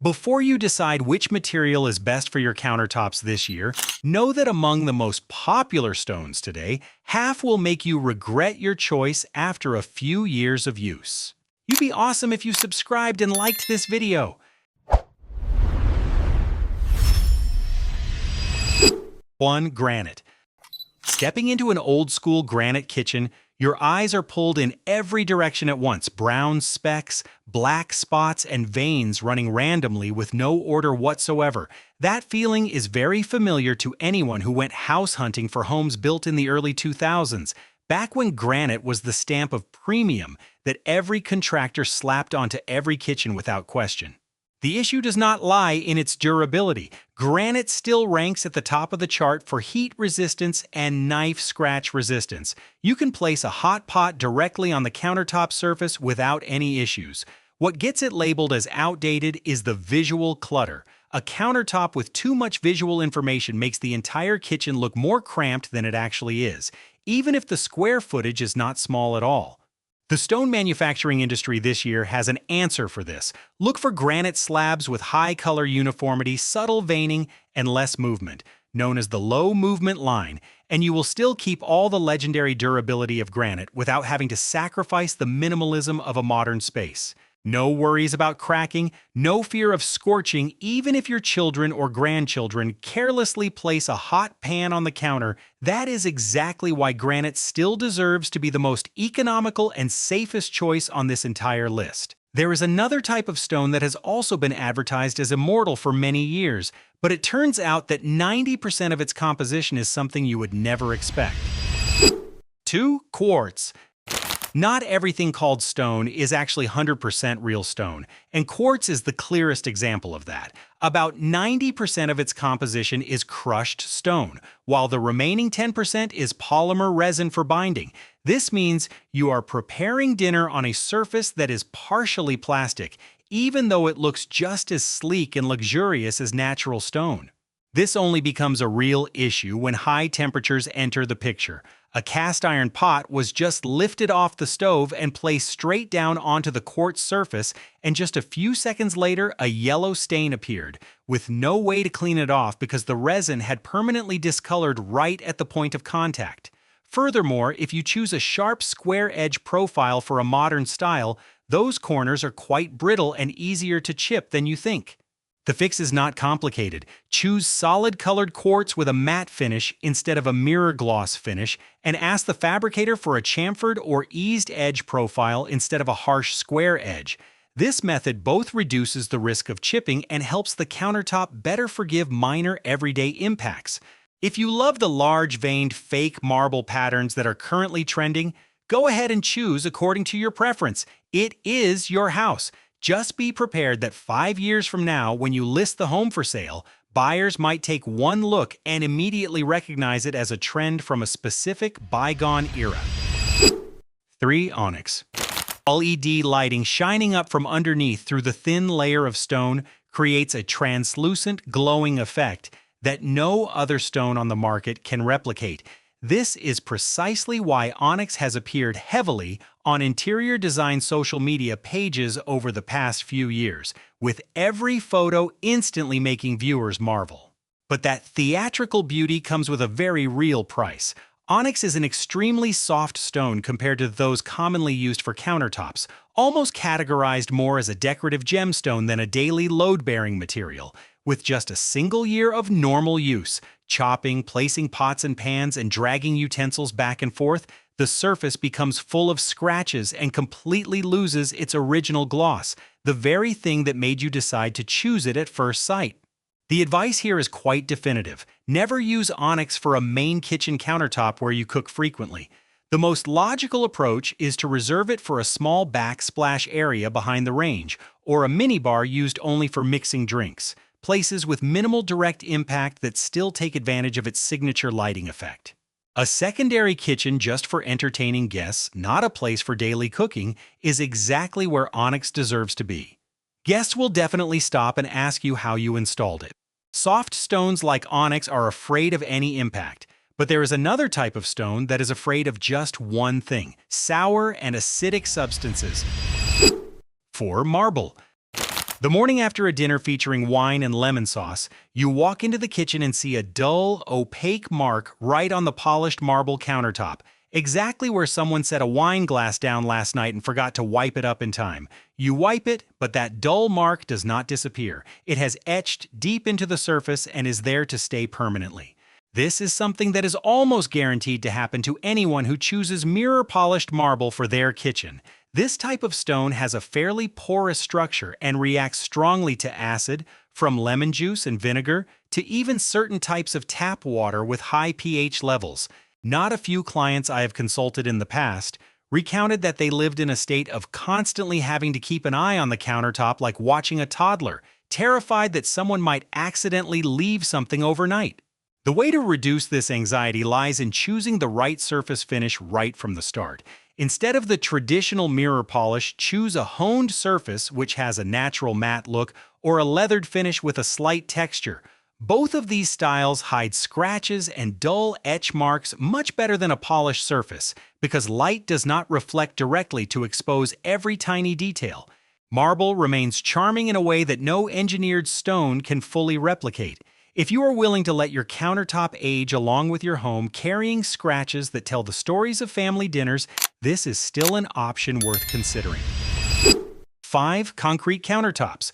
Before you decide which material is best for your countertops this year, know that among the most popular stones today, half will make you regret your choice after a few years of use. You'd be awesome if you subscribed and liked this video. 1. Granite. Stepping into an old-school granite kitchen, your eyes are pulled in every direction at once. Brown specks, black spots, and veins running randomly with no order whatsoever. That feeling is very familiar to anyone who went house hunting for homes built in the early 2000s, back when granite was the stamp of premium that every contractor slapped onto every kitchen without question. The issue does not lie in its durability. Granite still ranks at the top of the chart for heat resistance and knife scratch resistance. You can place a hot pot directly on the countertop surface without any issues. What gets it labeled as outdated is the visual clutter. A countertop with too much visual information makes the entire kitchen look more cramped than it actually is, even if the square footage is not small at all. The stone manufacturing industry this year has an answer for this. Look for granite slabs with high color uniformity, subtle veining, and less movement, known as the low movement line, and you will still keep all the legendary durability of granite without having to sacrifice the minimalism of a modern space. No worries about cracking, no fear of scorching, even if your children or grandchildren carelessly place a hot pan on the counter. That is exactly why granite still deserves to be the most economical and safest choice on this entire list. There is another type of stone that has also been advertised as immortal for many years, but it turns out that 90% of its composition is something you would never expect. 2. Quartz. Not everything called stone is actually 100% real stone, and quartz is the clearest example of that. About 90% of its composition is crushed stone, while the remaining 10% is polymer resin for binding. This means you are preparing dinner on a surface that is partially plastic, even though it looks just as sleek and luxurious as natural stone. This only becomes a real issue when high temperatures enter the picture. A cast iron pot was just lifted off the stove and placed straight down onto the quartz surface, and just a few seconds later, a yellow stain appeared, with no way to clean it off because the resin had permanently discolored right at the point of contact. Furthermore, if you choose a sharp square edge profile for a modern style, those corners are quite brittle and easier to chip than you think. The fix is not complicated. Choose solid-colored quartz with a matte finish instead of a mirror gloss finish, and ask the fabricator for a chamfered or eased edge profile instead of a harsh square edge. This method both reduces the risk of chipping and helps the countertop better forgive minor everyday impacts. If you love the large-veined fake marble patterns that are currently trending, go ahead and choose according to your preference. It is your house. Just be prepared that 5 years from now, when you list the home for sale, buyers might take one look and immediately recognize it as a trend from a specific bygone era. 3. Onyx. LED lighting shining up from underneath through the thin layer of stone creates a translucent, glowing effect that no other stone on the market can replicate. This is precisely why Onyx has appeared heavily on interior design social media pages over the past few years, with every photo instantly making viewers marvel. But that theatrical beauty comes with a very real price. Onyx is an extremely soft stone compared to those commonly used for countertops, almost categorized more as a decorative gemstone than a daily load-bearing material. With just a single year of normal use, chopping, placing pots and pans, and dragging utensils back and forth, the surface becomes full of scratches and completely loses its original gloss, the very thing that made you decide to choose it at first sight. The advice here is quite definitive. Never use Onyx for a main kitchen countertop where you cook frequently. The most logical approach is to reserve it for a small backsplash area behind the range, or a minibar used only for mixing drinks. Places with minimal direct impact that still take advantage of its signature lighting effect. A secondary kitchen just for entertaining guests, not a place for daily cooking, is exactly where Onyx deserves to be. Guests will definitely stop and ask you how you installed it. Soft stones like Onyx are afraid of any impact, but there is another type of stone that is afraid of just one thing: sour and acidic substances. 4. Marble. The morning after a dinner featuring wine and lemon sauce, you walk into the kitchen and see a dull, opaque mark right on the polished marble countertop, exactly where someone set a wine glass down last night and forgot to wipe it up in time. You wipe it, but that dull mark does not disappear. It has etched deep into the surface and is there to stay permanently. This is something that is almost guaranteed to happen to anyone who chooses mirror-polished marble for their kitchen. This type of stone has a fairly porous structure and reacts strongly to acid, from lemon juice and vinegar to even certain types of tap water with high pH levels. Not a few clients I have consulted in the past recounted that they lived in a state of constantly having to keep an eye on the countertop like watching a toddler, terrified that someone might accidentally leave something overnight. The way to reduce this anxiety lies in choosing the right surface finish right from the start. Instead of the traditional mirror polish, choose a honed surface which has a natural matte look or a leathered finish with a slight texture. Both of these styles hide scratches and dull etch marks much better than a polished surface because light does not reflect directly to expose every tiny detail. Marble remains charming in a way that no engineered stone can fully replicate. If you are willing to let your countertop age along with your home, carrying scratches that tell the stories of family dinners, this is still an option worth considering. 5. Concrete countertops.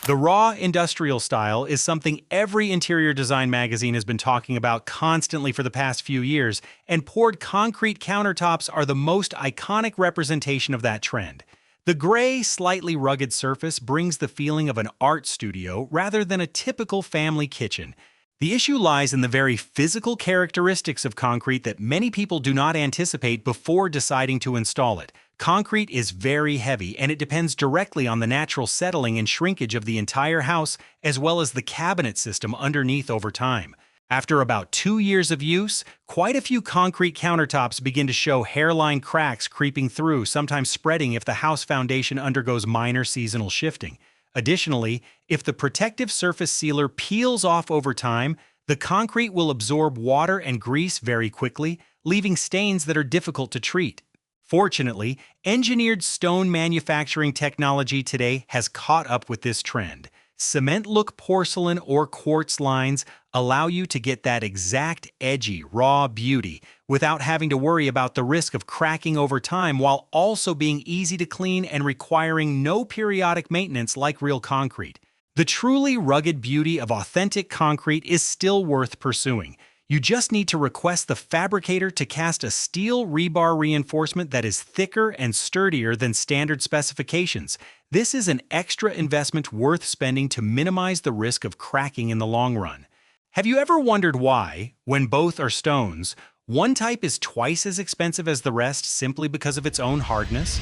The raw industrial style is something every interior design magazine has been talking about constantly for the past few years, and poured concrete countertops are the most iconic representation of that trend. The gray, slightly rugged surface brings the feeling of an art studio rather than a typical family kitchen. The issue lies in the very physical characteristics of concrete that many people do not anticipate before deciding to install it. Concrete is very heavy, and it depends directly on the natural settling and shrinkage of the entire house, as well as the cabinet system underneath over time. After about 2 years of use, quite a few concrete countertops begin to show hairline cracks creeping through, sometimes spreading if the house foundation undergoes minor seasonal shifting. Additionally, if the protective surface sealer peels off over time, the concrete will absorb water and grease very quickly, leaving stains that are difficult to treat. Fortunately, engineered stone manufacturing technology today has caught up with this trend. Cement-look porcelain or quartz lines allow you to get that exact edgy, raw beauty without having to worry about the risk of cracking over time, while also being easy to clean and requiring no periodic maintenance like real concrete. The truly rugged beauty of authentic concrete is still worth pursuing. You just need to request the fabricator to cast a steel rebar reinforcement that is thicker and sturdier than standard specifications. This is an extra investment worth spending to minimize the risk of cracking in the long run. Have you ever wondered why, when both are stones, one type is twice as expensive as the rest simply because of its own hardness?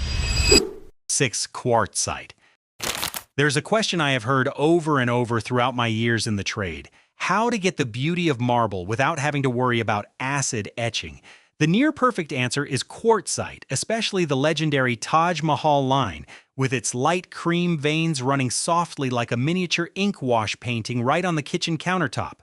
6. Quartzite. There's a question I have heard over and over throughout my years in the trade: how to get the beauty of marble without having to worry about acid etching. The near-perfect answer is quartzite, especially the legendary Taj Mahal line, with its light cream veins running softly like a miniature ink wash painting right on the kitchen countertop.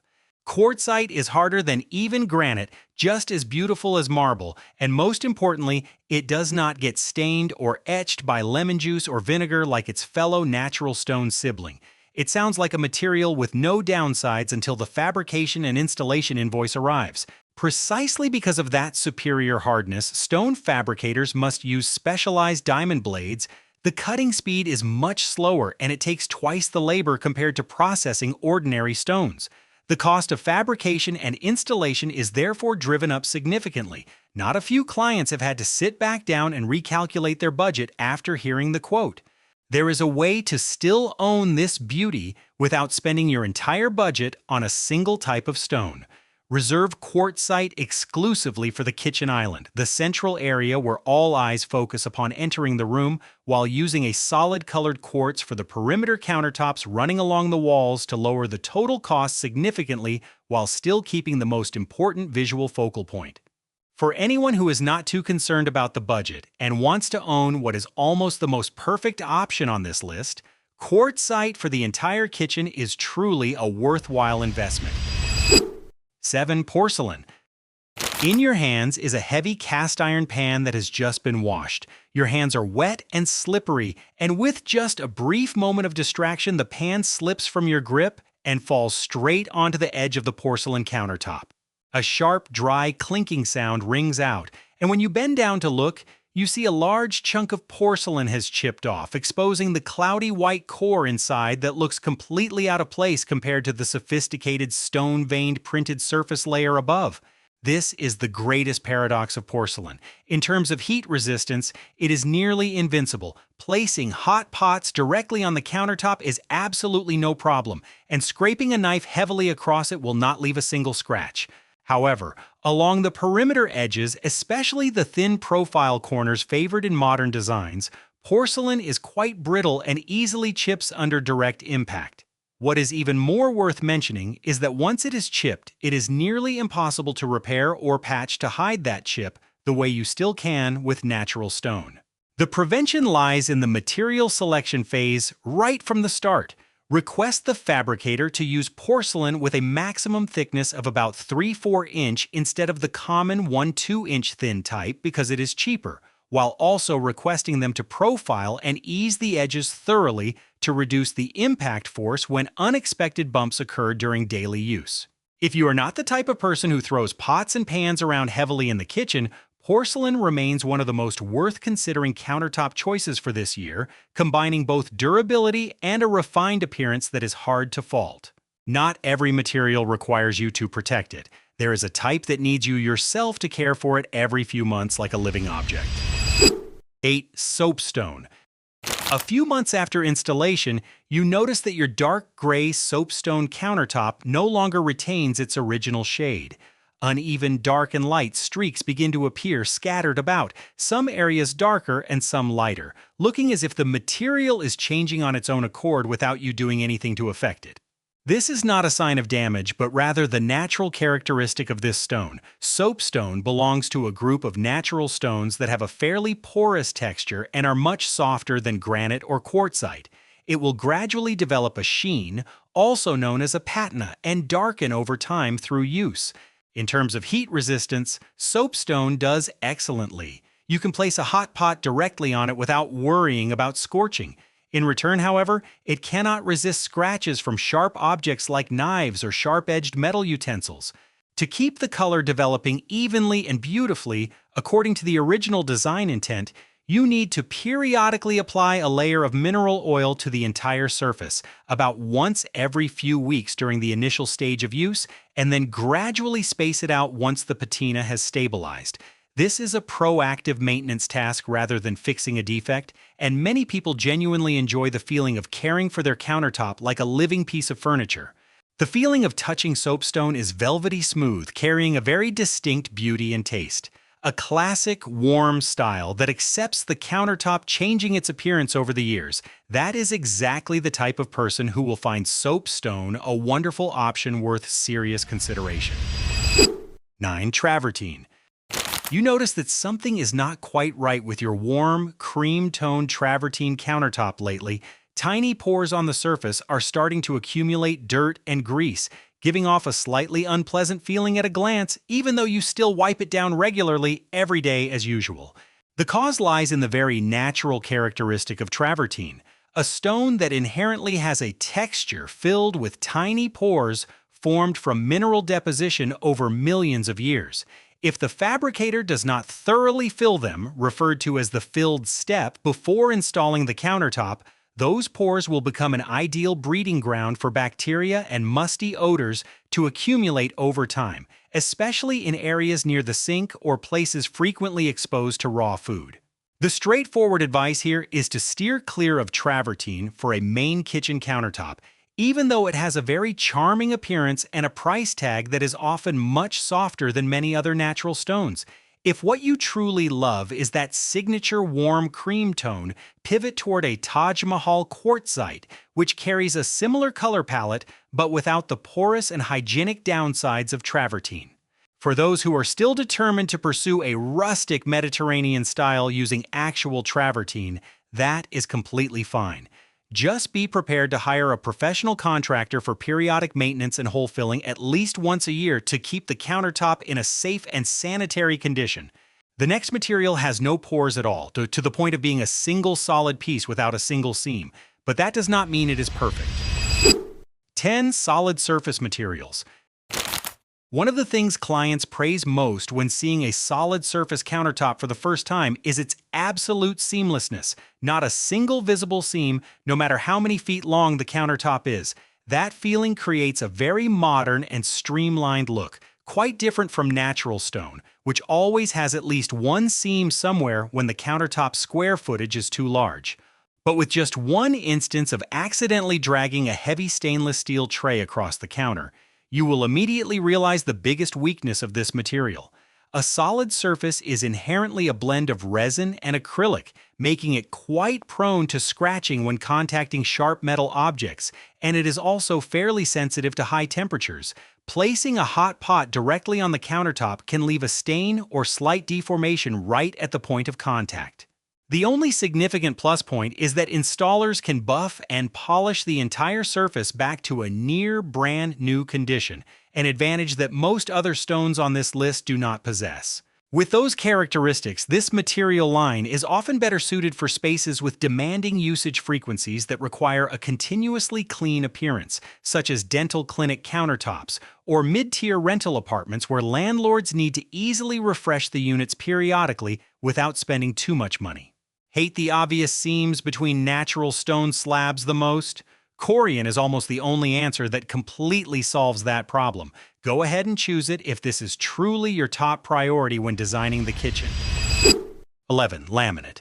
Quartzite is harder than even granite, just as beautiful as marble, and most importantly, it does not get stained or etched by lemon juice or vinegar like its fellow natural stone sibling. It sounds like a material with no downsides until the fabrication and installation invoice arrives. Precisely because of that superior hardness, stone fabricators must use specialized diamond blades. The cutting speed is much slower, and it takes twice the labor compared to processing ordinary stones. The cost of fabrication and installation is therefore driven up significantly. Not a few clients have had to sit back down and recalculate their budget after hearing the quote. There is a way to still own this beauty without spending your entire budget on a single type of stone. Reserve quartzite exclusively for the kitchen island, the central area where all eyes focus upon entering the room, while using a solid colored quartz for the perimeter countertops running along the walls to lower the total cost significantly while still keeping the most important visual focal point. For anyone who is not too concerned about the budget and wants to own what is almost the most perfect option on this list, quartzite for the entire kitchen is truly a worthwhile investment. 7. Porcelain. In your hands is a heavy cast iron pan that has just been washed. Your hands are wet and slippery, and with just a brief moment of distraction, the pan slips from your grip and falls straight onto the edge of the porcelain countertop. A sharp, dry, clinking sound rings out, and when you bend down to look, you see a large chunk of porcelain has chipped off, exposing the cloudy white core inside that looks completely out of place compared to the sophisticated stone-veined printed surface layer above. This is the greatest paradox of porcelain. In terms of heat resistance, it is nearly invincible. Placing hot pots directly on the countertop is absolutely no problem, and scraping a knife heavily across it will not leave a single scratch. However, along the perimeter edges, especially the thin profile corners favored in modern designs, porcelain is quite brittle and easily chips under direct impact. What is even more worth mentioning is that once it is chipped, it is nearly impossible to repair or patch to hide that chip the way you still can with natural stone. The prevention lies in the material selection phase right from the start. Request the fabricator to use porcelain with a maximum thickness of about 3/4 inch instead of the common 1-2 inch thin type because it is cheaper, while also requesting them to profile and ease the edges thoroughly to reduce the impact force when unexpected bumps occur during daily use. If you are not the type of person who throws pots and pans around heavily in the kitchen, porcelain remains one of the most worth considering countertop choices for this year, combining both durability and a refined appearance that is hard to fault. Not every material requires you to protect it. There is a type that needs you yourself to care for it every few months like a living object. 8. Soapstone. A few months after installation, you notice that your dark gray soapstone countertop no longer retains its original shade. Uneven dark and light streaks begin to appear scattered about, some areas darker and some lighter, looking as if the material is changing on its own accord without you doing anything to affect it. This is not a sign of damage, but rather the natural characteristic of this stone. Soapstone belongs to a group of natural stones that have a fairly porous texture and are much softer than granite or quartzite. It will gradually develop a sheen, also known as a patina, and darken over time through use. In terms of heat resistance, soapstone does excellently. You can place a hot pot directly on it without worrying about scorching. In return, however, it cannot resist scratches from sharp objects like knives or sharp-edged metal utensils. To keep the color developing evenly and beautifully, according to the original design intent, you need to periodically apply a layer of mineral oil to the entire surface, about once every few weeks during the initial stage of use, and then gradually space it out once the patina has stabilized. This is a proactive maintenance task rather than fixing a defect, and many people genuinely enjoy the feeling of caring for their countertop like a living piece of furniture. The feeling of touching soapstone is velvety smooth, carrying a very distinct beauty and taste. A classic, warm style that accepts the countertop changing its appearance over the years. That is exactly the type of person who will find soapstone a wonderful option worth serious consideration. 9. Travertine. You notice that something is not quite right with your warm, cream-toned travertine countertop lately. Tiny pores on the surface are starting to accumulate dirt and grease, giving off a slightly unpleasant feeling at a glance, even though you still wipe it down regularly every day as usual. The cause lies in the very natural characteristic of travertine, a stone that inherently has a texture filled with tiny pores formed from mineral deposition over millions of years. If the fabricator does not thoroughly fill them, referred to as the filled step, before installing the countertop, those pores will become an ideal breeding ground for bacteria and musty odors to accumulate over time, especially in areas near the sink or places frequently exposed to raw food. The straightforward advice here is to steer clear of travertine for a main kitchen countertop, even though it has a very charming appearance and a price tag that is often much softer than many other natural stones. If what you truly love is that signature warm cream tone, pivot toward a Taj Mahal Quartzite, which carries a similar color palette but without the porous and hygienic downsides of travertine. For those who are still determined to pursue a rustic Mediterranean style using actual travertine, that is completely fine. Just be prepared to hire a professional contractor for periodic maintenance and hole filling at least once a year to keep the countertop in a safe and sanitary condition. The next material has no pores at all, to the point of being a single solid piece without a single seam, but that does not mean it is perfect. 10 solid surface materials. One of the things clients praise most when seeing a solid surface countertop for the first time is its absolute seamlessness. Not a single visible seam, no matter how many feet long the countertop is. That feeling creates a very modern and streamlined look, quite different from natural stone, which always has at least one seam somewhere when the countertop square footage is too large. But with just one instance of accidentally dragging a heavy stainless steel tray across the counter, you will immediately realize the biggest weakness of this material. A solid surface is inherently a blend of resin and acrylic, making it quite prone to scratching when contacting sharp metal objects, and it is also fairly sensitive to high temperatures. Placing a hot pot directly on the countertop can leave a stain or slight deformation right at the point of contact. The only significant plus point is that installers can buff and polish the entire surface back to a near brand new condition, an advantage that most other stones on this list do not possess. With those characteristics, this material line is often better suited for spaces with demanding usage frequencies that require a continuously clean appearance, such as dental clinic countertops, or mid-tier rental apartments where landlords need to easily refresh the units periodically without spending too much money. Hate the obvious seams between natural stone slabs the most? Corian is almost the only answer that completely solves that problem. Go ahead and choose it if this is truly your top priority when designing the kitchen. 11. Laminate.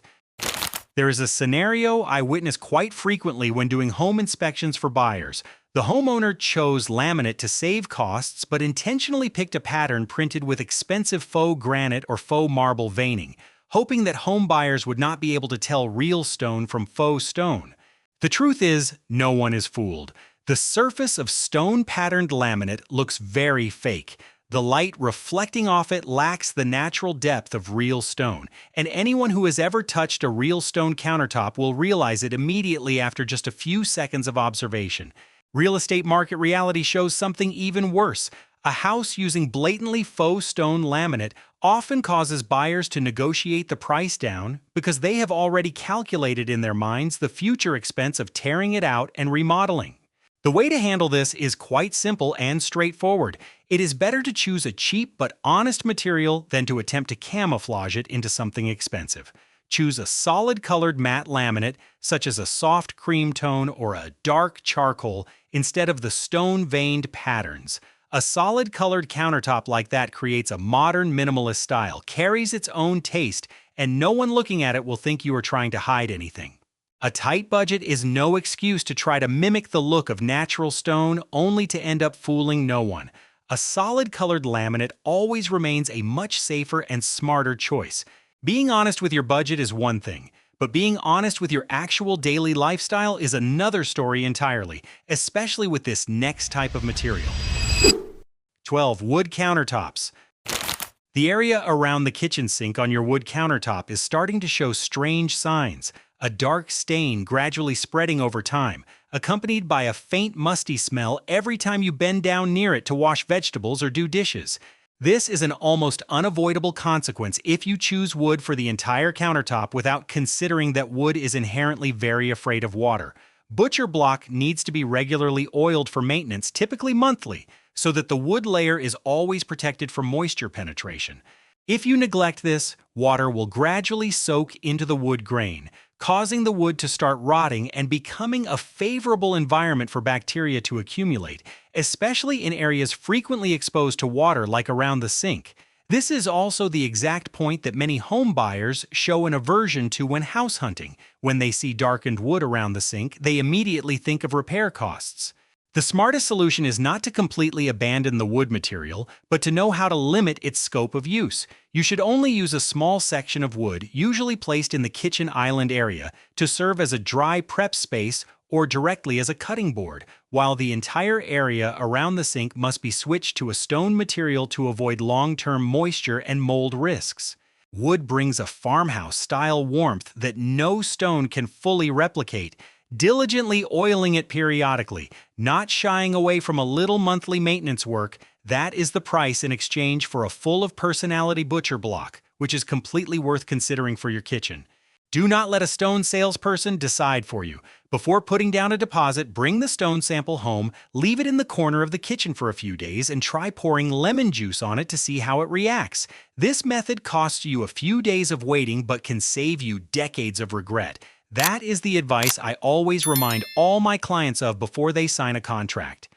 There is a scenario I witness quite frequently when doing home inspections for buyers. The homeowner chose laminate to save costs but intentionally picked a pattern printed with expensive faux granite or faux marble veining, hoping that home buyers would not be able to tell real stone from faux stone. The truth is, no one is fooled. The surface of stone-patterned laminate looks very fake. The light reflecting off it lacks the natural depth of real stone, and anyone who has ever touched a real stone countertop will realize it immediately after just a few seconds of observation. Real estate market reality shows something even worse. A house using blatantly faux stone laminate often causes buyers to negotiate the price down because they have already calculated in their minds the future expense of tearing it out and remodeling. The way to handle this is quite simple and straightforward. It is better to choose a cheap but honest material than to attempt to camouflage it into something expensive. Choose a solid-colored matte laminate, such as a soft cream tone or a dark charcoal, instead of the stone-veined patterns. A solid-colored countertop like that creates a modern minimalist style, carries its own taste, and no one looking at it will think you are trying to hide anything. A tight budget is no excuse to try to mimic the look of natural stone only to end up fooling no one. A solid-colored laminate always remains a much safer and smarter choice. Being honest with your budget is one thing, but being honest with your actual daily lifestyle is another story entirely, especially with this next type of material. 12. Wood countertops. The area around the kitchen sink on your wood countertop is starting to show strange signs. A dark stain gradually spreading over time, accompanied by a faint musty smell every time you bend down near it to wash vegetables or do dishes. This is an almost unavoidable consequence if you choose wood for the entire countertop without considering that wood is inherently very afraid of water. Butcher block needs to be regularly oiled for maintenance, typically monthly, so that the wood layer is always protected from moisture penetration. If you neglect this, water will gradually soak into the wood grain, causing the wood to start rotting and becoming a favorable environment for bacteria to accumulate, especially in areas frequently exposed to water like around the sink. This is also the exact point that many home buyers show an aversion to when house hunting. When they see darkened wood around the sink, they immediately think of repair costs. The smartest solution is not to completely abandon the wood material, but to know how to limit its scope of use. You should only use a small section of wood, usually placed in the kitchen island area, to serve as a dry prep space or directly as a cutting board, while the entire area around the sink must be switched to a stone material to avoid long-term moisture and mold risks. Wood brings a farmhouse-style warmth that no stone can fully replicate. Diligently oiling it periodically, not shying away from a little monthly maintenance work, that is the price in exchange for a full of personality butcher block, which is completely worth considering for your kitchen. Do not let a stone salesperson decide for you. Before putting down a deposit, bring the stone sample home, leave it in the corner of the kitchen for a few days, and try pouring lemon juice on it to see how it reacts. This method costs you a few days of waiting but can save you decades of regret. That is the advice I always remind all my clients of before they sign a contract.